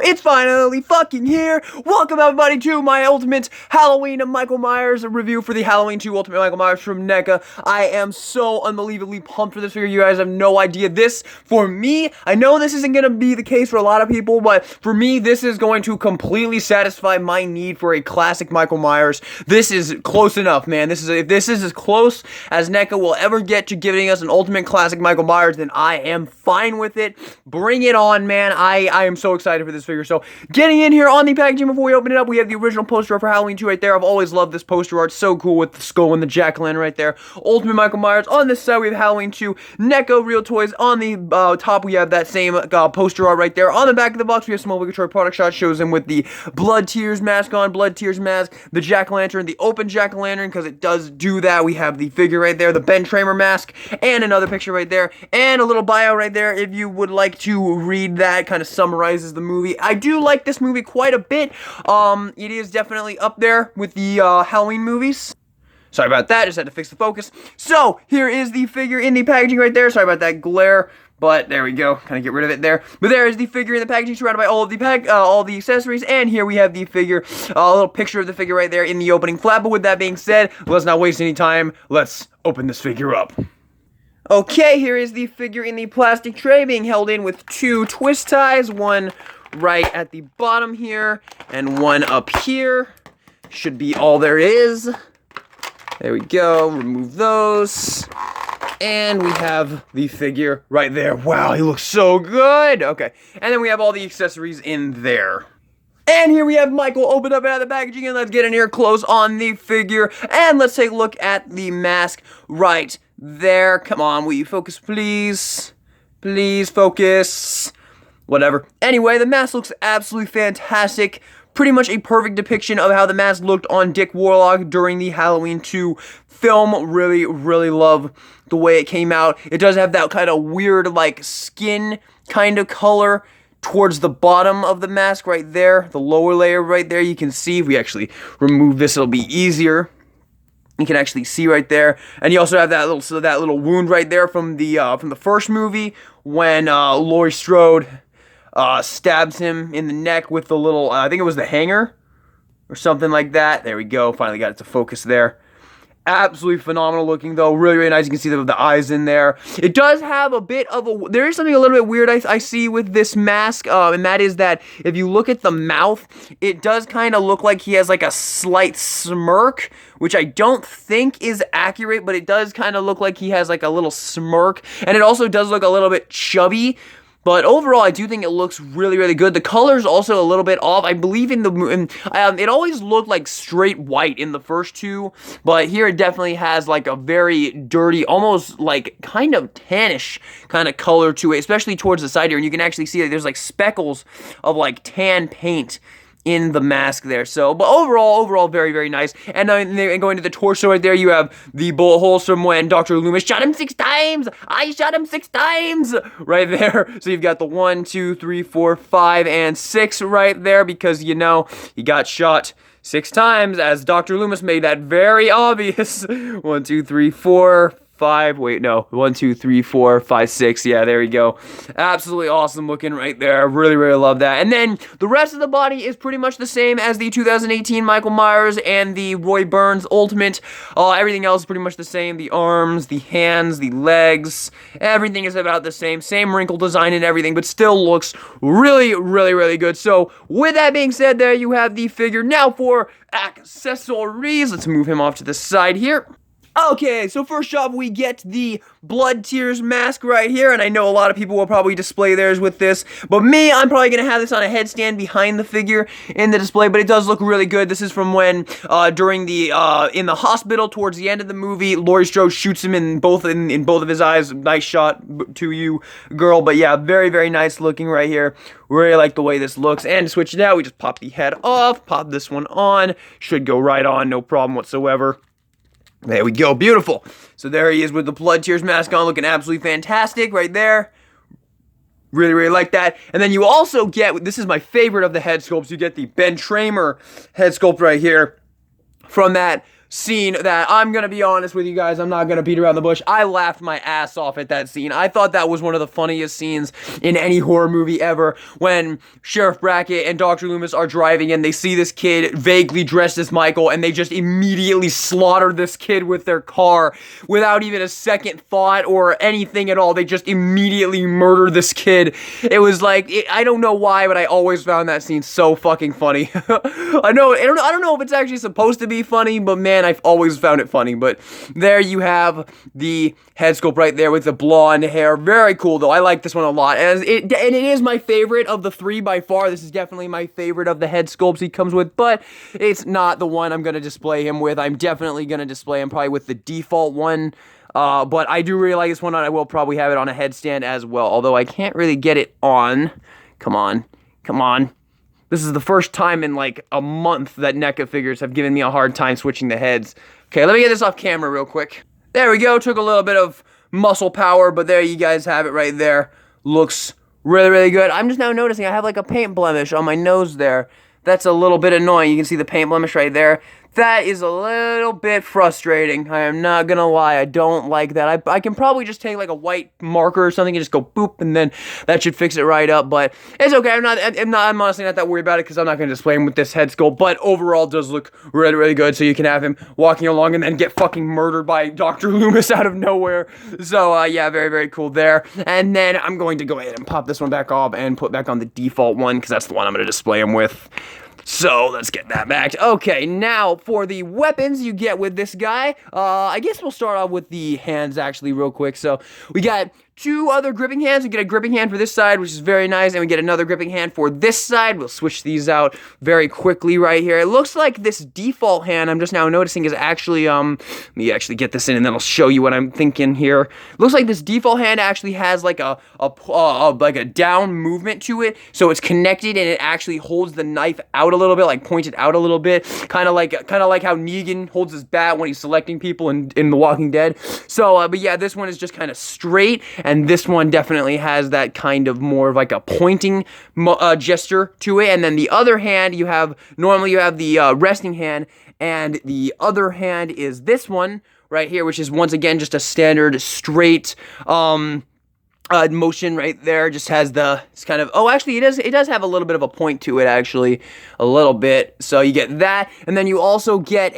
It's finally fucking here. Welcome everybody to my Ultimate Halloween Michael Myers review for the Halloween 2 Ultimate Michael Myers from NECA. I am so unbelievably pumped for this figure. You guys have no idea. This, for me, I know this isn't going to be the case for a lot of people, but for me, this is going to completely satisfy my need for a classic Michael Myers. This is close enough, man. If this is as close as NECA will ever get to giving us an ultimate classic Michael Myers, then I am fine with it. Bring it on, man. I am so excited for this figure. So, getting in here on the packaging before we open it up, we have the original poster art for Halloween 2 right there. I've always loved this poster art. So cool with the skull and the jack-o'-lantern right there. Ultimate Michael Myers. On this side, we have Halloween 2 NECA Real Toys. On the top, we have that same poster art right there. On the back of the box, we have some obligatory product shot. Shows him with the Blood Tears mask on. Blood Tears mask. The jack-o'-lantern. The open jack-o'-lantern, because it does do that. We have the figure right there. The Ben Tramer mask. And another picture right there. And a little bio right there if you would like to read that. Kind of summarizes the movie. I do like this movie quite a bit. It is definitely up there with the Halloween movies. Sorry about that, just had to fix the focus. So, here is the figure in the packaging right there. Sorry about that glare, but there we go. Kind of get rid of it there. But there is the figure in the packaging surrounded by all of the all the accessories. And here we have the figure, a little picture of the figure right there in the opening flap. But with that being said, let's not waste any time. Let's open this figure up. Okay, here is the figure in the plastic tray being held in with two twist ties. One right at the bottom here, and one up here. Should be all there is. There we go, remove those. And we have the figure right there. Wow, he looks so good. Okay, and then we have all the accessories in there. And here we have Michael open up out of the packaging, and let's get in here close on the figure. And let's take a look at the mask right there. Come on, will you focus, please? Please focus. Whatever. Anyway, the mask looks absolutely fantastic. Pretty much a perfect depiction of how the mask looked on Dick Warlock during the Halloween 2 film. Really, really love the way it came out. It does have that kind of weird, like, skin kind of color towards the bottom of the mask right there. The lower layer right there. You can see, if we actually remove this, it'll be easier. You can actually see right there. And you also have that little wound right there from the first movie when Laurie Strode stabs him in the neck with the little, I think it was the hanger or something like that. There we go. Finally got it to focus there. Absolutely phenomenal looking, though. Really, really nice. You can see the eyes in there. It does have a bit of a... There is something a little bit weird I see with this mask, and that is that if you look at the mouth, it does kind of look like he has like a slight smirk, which I don't think is accurate, but it does kind of look like he has like a little smirk, and it also does look a little bit chubby. But overall, I do think it looks really, really good. The color's also a little bit off. I believe it always looked like straight white in the first two, but here it definitely has like a very dirty, almost like kind of tannish kind of color to it, especially towards the side here. And you can actually see that there's like speckles of like tan paint in the mask there. So, but overall, very, very nice. And then going to the torso right there, you have the bullet holes from when Dr. Loomis shot him 6 times. I shot him 6 times right there. So you've got the 1, 2, 3, 4, 5, and 6 right there because, you know, he got shot 6 times, as Dr. Loomis made that very obvious. 1, 2, 3, 4, 5, wait, no, 1, 2, 3, 4, 5, 6, yeah, there we go. Absolutely awesome looking right there. Really, really love that. And then the rest of the body is pretty much the same as the 2018 Michael Myers and the Roy Burns Ultimate. Everything else is pretty much the same. The arms, the hands, the legs, everything is about the same. Same wrinkle design and everything, but still looks really, really, really good. So, with that being said, there you have the figure. Now for accessories. Let's move him off to the side here. Okay, so first off, we get the Blood Tears mask right here, and I know a lot of people will probably display theirs with this, but me, I'm probably going to have this on a headstand behind the figure in the display, but it does look really good. This is from when, during the, in the hospital towards the end of the movie, Laurie Strode shoots him in both of his eyes. Nice shot to you, girl, but yeah, very, very nice looking right here. Really like the way this looks, and to switch it out, we just pop the head off, pop this one on, should go right on, no problem whatsoever. There we go, beautiful. So there he is with the Blood Tears mask on, looking absolutely fantastic right there. Really, really like that. And then you also get, this is my favorite of the head sculpts, you get the Ben Tramer head sculpt right here from that scene that I'm gonna be honest with you guys, I'm not gonna beat around the bush. I laughed my ass off at that scene. I thought that was one of the funniest scenes in any horror movie ever, when Sheriff Brackett and Dr. Loomis are driving and they see this kid vaguely dressed as Michael, and they just immediately slaughter this kid with their car without even a second thought or anything at all. They just immediately murder this kid. It was like, I don't know why, but I always found that scene so fucking funny. I don't know if it's actually supposed to be funny, but man, I've always found it funny. But there you have the head sculpt right there with the blonde hair. Very cool though. I like this one a lot. And it is my favorite of the three by far. This is definitely my favorite of the head sculpts he comes with, but it's not the one I'm going to display him with. I'm definitely going to display him probably with the default one. But I do really like this one, and I will probably have it on a headstand as well, although I can't really get it on. Come on. Come on. This is the first time in like a month that NECA figures have given me a hard time switching the heads. Okay, let me get this off camera real quick. There we go. Took a little bit of muscle power, but there you guys have it right there. Looks really, really good. I'm just now noticing I have like a paint blemish on my nose there. That's a little bit annoying. You can see the paint blemish right there. That is a little bit frustrating. I am not gonna lie, I don't like that. I can probably just take like a white marker or something and just go boop, and then that should fix it right up, but it's okay. I'm honestly not that worried about it because I'm not gonna display him with this head sculpt, but overall it does look really, really good, so you can have him walking along and then get fucking murdered by Dr. Loomis out of nowhere. So, yeah, very, very cool there. And then I'm going to go ahead and pop this one back off and put back on the default one because that's the one I'm gonna display him with. So, let's get that back. Okay, now for the weapons you get with this guy, I guess we'll start off with the hands actually real quick. So, we got two other gripping hands. We get a gripping hand for this side, which is very nice, and we get another gripping hand for this side. We'll switch these out very quickly right here. It looks like this default hand, I'm just now noticing, is actually, let me actually get this in, and then I'll show you what I'm thinking here. It looks like this default hand actually has like a down movement to it, so it's connected, and it actually holds the knife out a little bit, like pointed out a little bit, kind of like how Negan holds his bat when he's selecting people in The Walking Dead. So, but yeah, this one is just kind of straight, and this one definitely has that kind of more of like a pointing gesture to it. And then the other hand, normally you have the resting hand, and the other hand is this one right here, which is once again just a standard straight motion right there. Just has it's kind of, oh, actually it does have a little bit of a point to it, actually, a little bit. So you get that, and then you also get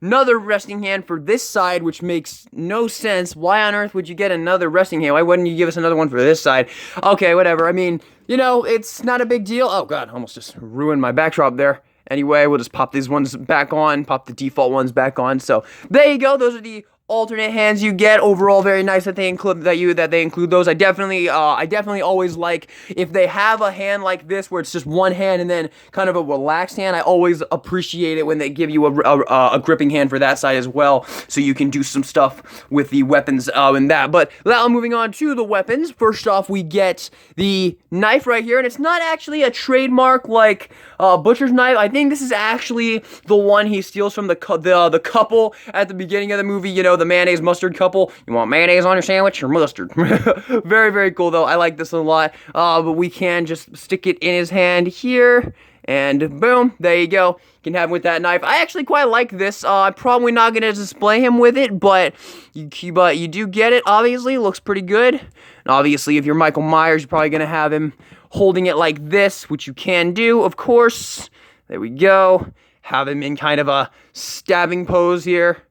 another resting hand for this side, which makes no sense. Why on earth would you get another resting hand? Why wouldn't you give us another one for this side? Okay, whatever. I mean, you know, it's not a big deal. Oh god, almost just ruined my backdrop there. Anyway, we'll just pop these ones back on, pop the default ones back on. So there you go. Those are the alternate hands you get. Overall, very nice that they include those. I definitely always like if they have a hand like this where it's just one hand and then kind of a relaxed hand. I always appreciate it when they give you a gripping hand for that side as well, so you can do some stuff with the weapons and that. But now moving on to the weapons. First off, we get the knife right here, and it's not actually a trademark like Butcher's knife. I think this is actually the one he steals from the couple at the beginning of the movie. You know, the mayonnaise mustard couple. You want mayonnaise on your sandwich or mustard? Very, very cool though. I like this a lot. But we can just stick it in his hand here, and boom, there you go. You can have him with that knife. I actually quite like this. I'm probably not going to display him with it, but you do get it. Obviously, it looks pretty good. And obviously, if you're Michael Myers, you're probably going to have him holding it like this, which you can do, of course. There we go. Have him in kind of a stabbing pose here.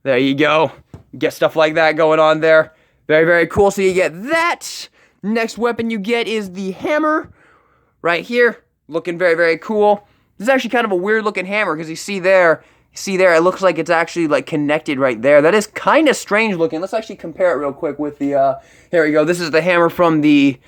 There you go. Get stuff like that going on there. Very, very cool. So you get that. Next weapon you get is the hammer right here. Looking very, very cool. This is actually kind of a weird looking hammer because you see there, it looks like it's actually like connected right there. That is kind of strange looking. Let's actually compare it real quick with the, here we go. This is the hammer from the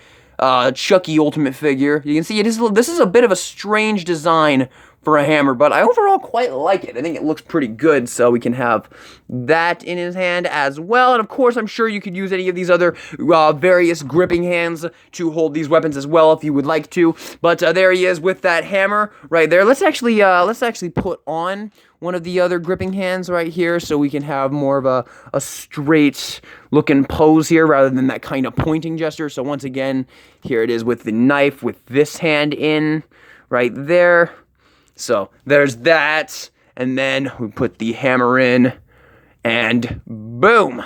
Chucky Ultimate figure. You can see this is a bit of a strange design for a hammer, but I overall quite like it. I think it looks pretty good, so we can have that in his hand as well. And of course, I'm sure you could use any of these other various gripping hands to hold these weapons as well if you would like to. But there he is with that hammer right there. Let's actually put on one of the other gripping hands right here so we can have more of a straight looking pose here rather than that kind of pointing gesture. So once again, here it is with the knife with this hand in right there. So there's that. And then we put the hammer in, and boom.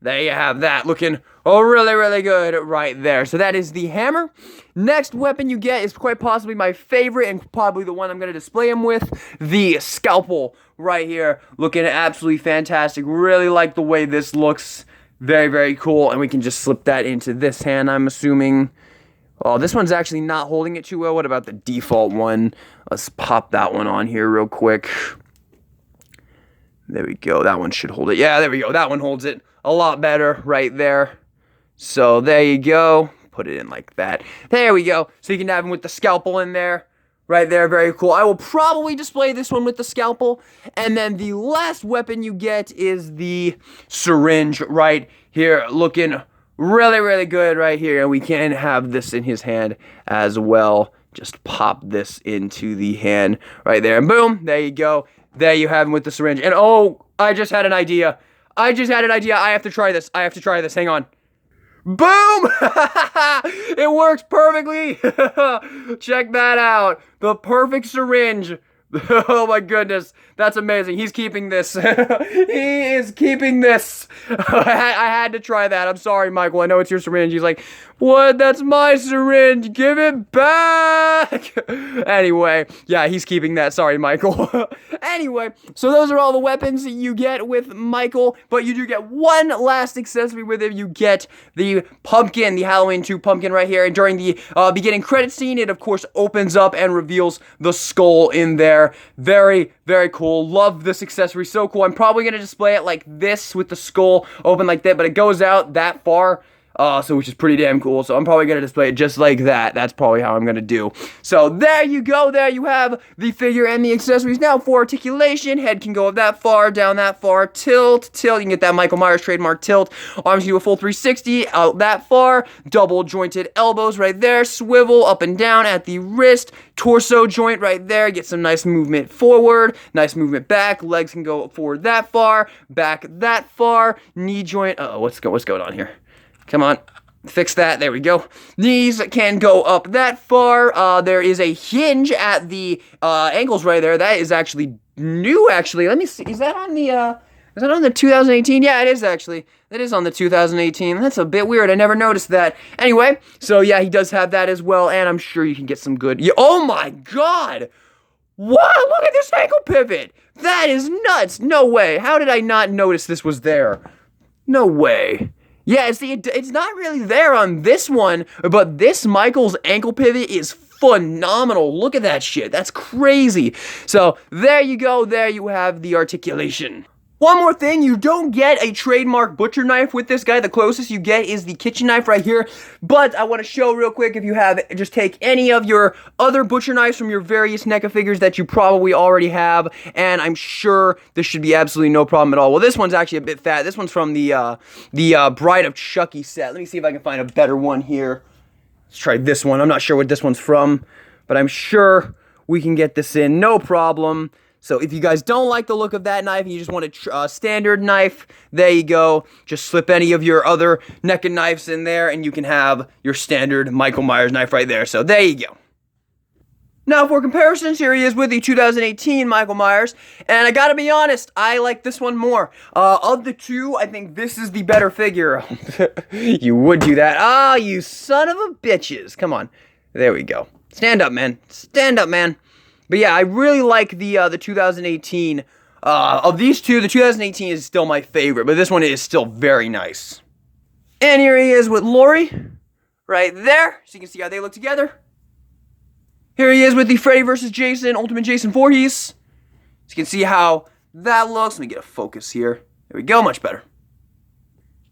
There you have that, looking really, really good right there. So that is the hammer. Next weapon you get is quite possibly my favorite and probably the one I'm going to display him with, the scalpel right here. Looking absolutely fantastic. Really like the way this looks. Very, very cool. And we can just slip that into this hand, I'm assuming. Oh, this one's actually not holding it too well. What about the default one? Let's pop that one on here real quick. There we go. That one should hold it. Yeah, there we go. That one holds it a lot better right there. So there you go. Put it in like that. There we go. So you can have him with the scalpel in there. Right there. Very cool. I will probably display this one with the scalpel. And then the last weapon you get is the syringe right here. Looking really, really good right here. And we can have this in his hand as well. Just pop this into the hand right there. And boom. There you go. There you have him with the syringe. And oh, I just had an idea. I have to try this. Hang on. Boom! It works perfectly. Check that out. The perfect syringe. Oh my goodness. That's amazing. He's keeping this. He is keeping this. I had to try that. I'm sorry, Michael. I know it's your syringe. He's like, what? That's my syringe. Give it back. Anyway, yeah, he's keeping that. Sorry, Michael. Anyway, so those are all the weapons you get with Michael, but you do get one last accessory with him. You get the pumpkin, the Halloween 2 pumpkin right here. And during the beginning credit scene, it of course opens up and reveals the skull in there. Very, very cool. Love this accessory. So cool. I'm probably going to display it like this with the skull open like that, but it goes out that far. So which is pretty damn cool. So I'm probably going to display it just like that. That's probably how I'm going to do. So there you go. There you have the figure and the accessories. Now for articulation, head can go up that far, down that far, tilt. You can get that Michael Myers trademark tilt. Arms can do a full 360 out that far. Double jointed elbows right there. Swivel up and down at the wrist. Torso joint right there. Get some nice movement forward. Nice movement back. Legs can go forward that far. Back that far. Knee joint. Uh-oh, what's going on here? Come on, fix that. There we go. Knees can go up that far. There is a hinge at the ankles right there. That is actually new, actually. Let me see. Is that on the 2018? Yeah, it is actually. That is on the 2018. That's a bit weird. I never noticed that. Anyway, so yeah, he does have that as well, and I'm sure you can get some good. Yeah, oh my God! What? Look at this ankle pivot. That is nuts. No way. How did I not notice this was there? No way. Yeah, see, it's not really there on this one, but this Michael's ankle pivot is phenomenal. Look at that shit. That's crazy. So, there you go. There you have the articulation. One more thing, you don't get a trademark butcher knife with this guy. The closest you get is the kitchen knife right here. But I want to show real quick, if you have, just take any of your other butcher knives from your various NECA figures that you probably already have, and I'm sure this should be absolutely no problem at all. Well, this one's actually a bit fat. This one's from the Bride of Chucky set. Let me see if I can find a better one here. Let's try this one. I'm not sure what this one's from, but I'm sure we can get this in, no problem. So if you guys don't like the look of that knife and you just want a standard knife, there you go. Just slip any of your other NECA knives in there and you can have your standard Michael Myers knife right there. So there you go. Now for comparisons, here he is with the 2018 Michael Myers, and I gotta be honest, I like this one more. Of the two, I think this is the better figure. You would do that. Ah, you son of a bitches. Come on. There we go. Stand up, man. Stand up, man. But yeah, I really like the 2018. Of these two, the 2018 is still my favorite, but this one is still very nice. And here he is with Laurie, right there. So you can see how they look together. Here he is with the Freddy vs. Jason, Ultimate Jason Voorhees. So you can see how that looks. Let me get a focus here. There we go, much better.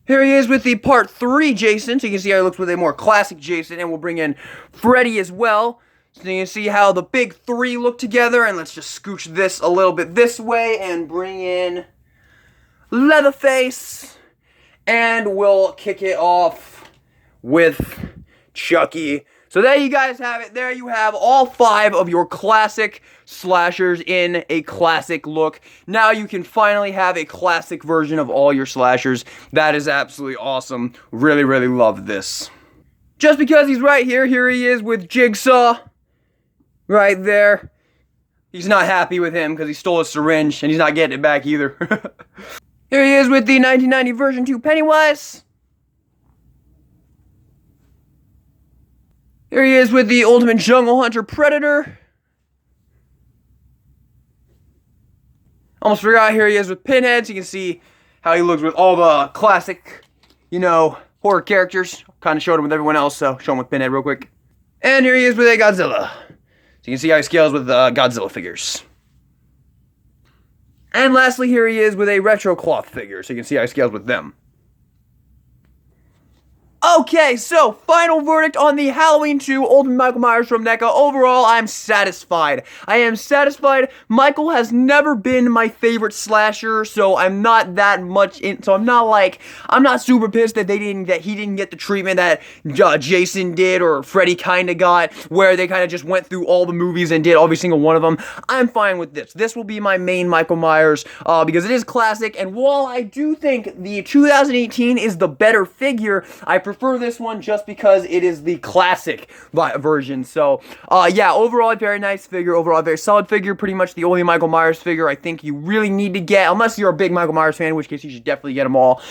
Here he is with the Part 3 Jason. So you can see how he looks with a more classic Jason, and we'll bring in Freddy as well. So you can see how the big three look together, and let's just scooch this a little bit this way and bring in Leatherface, and we'll kick it off with Chucky. So there you guys have it. There you have all 5 of your classic slashers in a classic look. Now you can finally have a classic version of all your slashers. That is absolutely awesome. Really, really love this. Just because he's right here, here he is with Jigsaw. Right there. He's not happy with him because he stole his syringe and he's not getting it back either. Here he is with the 1990 version 2 Pennywise. Here he is with the Ultimate Jungle Hunter Predator. Almost forgot, here he is with Pinhead, so you can see how he looks with all the classic, you know, horror characters. Kind of showed him with everyone else, so show him with Pinhead real quick. And here he is with a Godzilla. So you can see how he scales with Godzilla figures. And lastly, here he is with a retro cloth figure, so you can see how he scales with them. Okay, so final verdict on the Halloween 2 Ultimate Michael Myers from NECA. Overall, I'm satisfied. I am satisfied. Michael has never been my favorite slasher, so I'm not that much in. So I'm not super pissed that he didn't get the treatment that Jason did or Freddy kind of got, where they kind of just went through all the movies and did every single one of them. I'm fine with this. This will be my main Michael Myers because it is classic. And while I do think the 2018 is the better figure, I prefer this one just because it is the classic version. So, yeah, overall a very nice figure, overall a very solid figure, pretty much the only Michael Myers figure I think you really need to get, unless you're a big Michael Myers fan, in which case you should definitely get them all.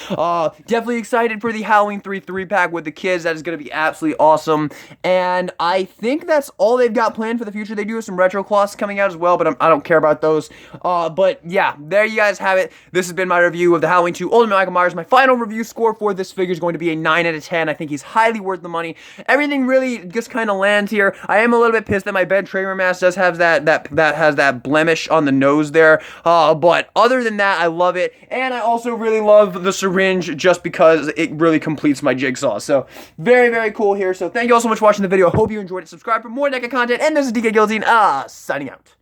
Definitely excited for the Halloween 3 3-pack with the kids. That is going to be absolutely awesome. And I think that's all they've got planned for the future. They do have some retro cloths coming out as well, but I don't care about those. But yeah, there you guys have it. This has been my review of the Halloween 2 Ultimate Michael Myers. My final review score for this figure is going to be a 9 out of 10. I think he's highly worth the money. Everything really just kind of lands here. I am a little bit pissed that my Ben Tramer mask does have that has that blemish on the nose there. But other than that, I love it. And I also really love the syringe just because it really completes my jigsaw. So very, very cool here. So thank you all so much for watching the video. I hope you enjoyed it. Subscribe for more NECA content. And this is DK Guillotine, signing out.